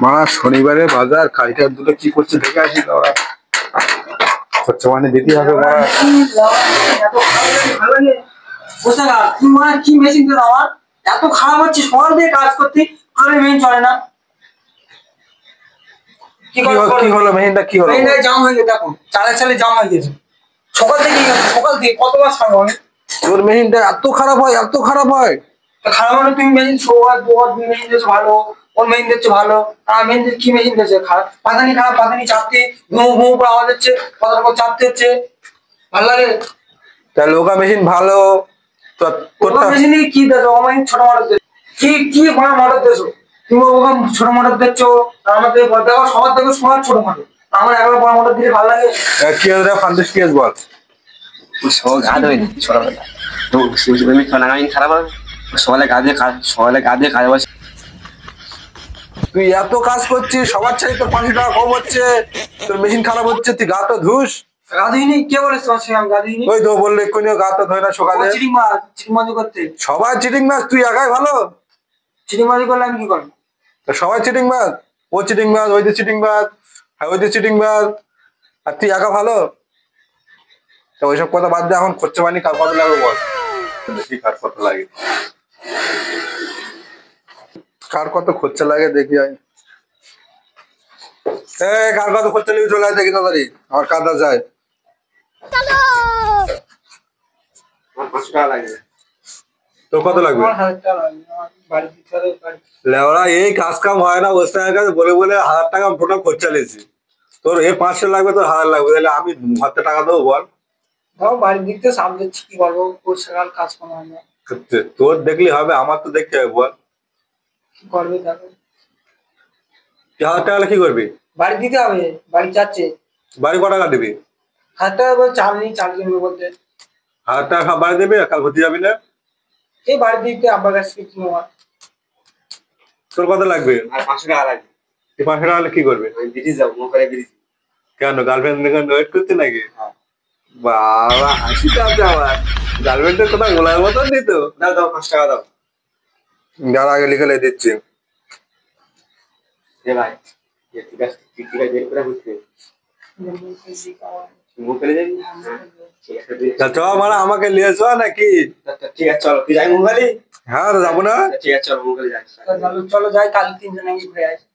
মারা শনিবারে বাজার কালকের দুটো কি করছে দেখে আসি ওরা খরচা মানে দিতে হবে মারা। কি মেশিন দিল আমার এত খারাপ হচ্ছে সকাল দিয়ে কাজ করতে মেশিন চলে না। কি হলো মেশিনটা কি হলো? মেশিনটা জাম হয়ে গেছে, দেখো চালে জাম হয়ে গেছে সকাল থেকে কতবার সারবো আমি? তোর মেশিনটা এত খারাপ হয় এত খারাপ হয়? খারাপ হলে তুমি মেশিন মেশিন দিয়েছো ভালো, ওর মেশিন দিচ্ছ ভালো, আর মেশিন কি মেশিন দিয়েছে খারাপ? পাতানি চাপতে ঘুম ঘুম করে আওয়াজ হচ্ছে, কথার পর চাপতে হচ্ছে, ভালো লাগে? তাহলে ওকা মেশিন ভালো ওকা মেশিন কি দেছো? ও মেশিন ছোট মোটর দিয়েছো, কি বড় মোটর দিয়েছো তুমি? ওকে ছোট মোটর দিচ্ছ, আমাদের দেখো সবার দেখো সবার ছোট মোটর, আমার একবার বড় মোটর দিলে ভালো লাগে? কি আছে ফান্ডিস কি আছে বল? সব গা ধোয় ছোটবেলা তো চলাকালীন খারাপ হবে, সকালে গা দিয়ে কাজ বসে। তুই এত কাজ করছিস সবার চাই তোর 500 টাকা কম হচ্ছে, তোর মেশিন খারাপ হচ্ছে, তুই গা তো ধুস। গা ধুইনি? কে বলেছে তোমার সঙ্গে আমি গা ধুইনি? ওই তো বললে এক্ষুনি গা তো ধোয় না সকালে। চিটিংবাজি করতে সবাই চিটিং মাছ, তুই একাই ভালো? চিটিংবাজি করলে আমি কি করবো? সবাই চিটিং মাছ, ও চিটিং মাছ, ওই যে চিটিং মাছ, ওই যে চিটিং মাছ, আর তুই একা ভালো? তো ওইসব কথা বাদ দে, এখন খরচা পানি কার কত লাগবে বল? দেখি কার কত লাগে, কার কত খরচা লাগে দেখি। কার কত খরচা নিয়ে চলে আসে দেখি তাড়াতাড়ি, আমার কাদা যায়। তোর কত লাগবে? লেওড়া এই কাজ কাম হয় না, বসে বলে বলে 1000 টাকা টোটাল খরচা নিয়েছি। তোর 500 লাগবে, তোর 1000 লাগবে, তাহলে আমি হাতে টাকা দেবো বল? বাড়ির দিক থেকে সামনে কি বলবো, বর্ষাকাল কাজ করা হয় না। তোর দেখলি হবে, আমার তো দেখতে হবে বল? কি করবে দেখো? 1000 টাকা কি করবি? বাড়ি দিতে হবে, বাড়ি যাচ্ছে। বাড়ি ক টাকা দিবি? 1000 টাকা চাল নেই, চাল কিনবে বলতে। 1000 টাকা বাড়ি দেবে, কাল ভর্তি যাবি না? এই বাড়ি দিতে আব্বার কাছ থেকে কিনবো। তোর কত লাগবে? আর 500 টাকা লাগবে। 500 টাকা হলে কি করবে? আমি ব্রিজ যাবো, মোকালে ব্রিজ। কেন গার্লফ্রেন্ড ওয়েট করতে নাকি? বাবা হাসিটা আছে আমার, গার্লফ্রেন্ডের কথা বলার মতন দিত। দাও 5 টাকা দাও। যার আগে লিখে দিচ্ছি। ভাই ঠিক আছে, বের করে বুঝতে মোকালে যাবি? চ মারা আমাকে নিয়ে চ নাকি? ঠিক আছে চলো, তুই যাই মোকালি? হ্যাঁ যাবো না? ঠিক আছে চলো মোকালে যাই। চলো যাই, কাল 3 জনে ঘুরে আসি।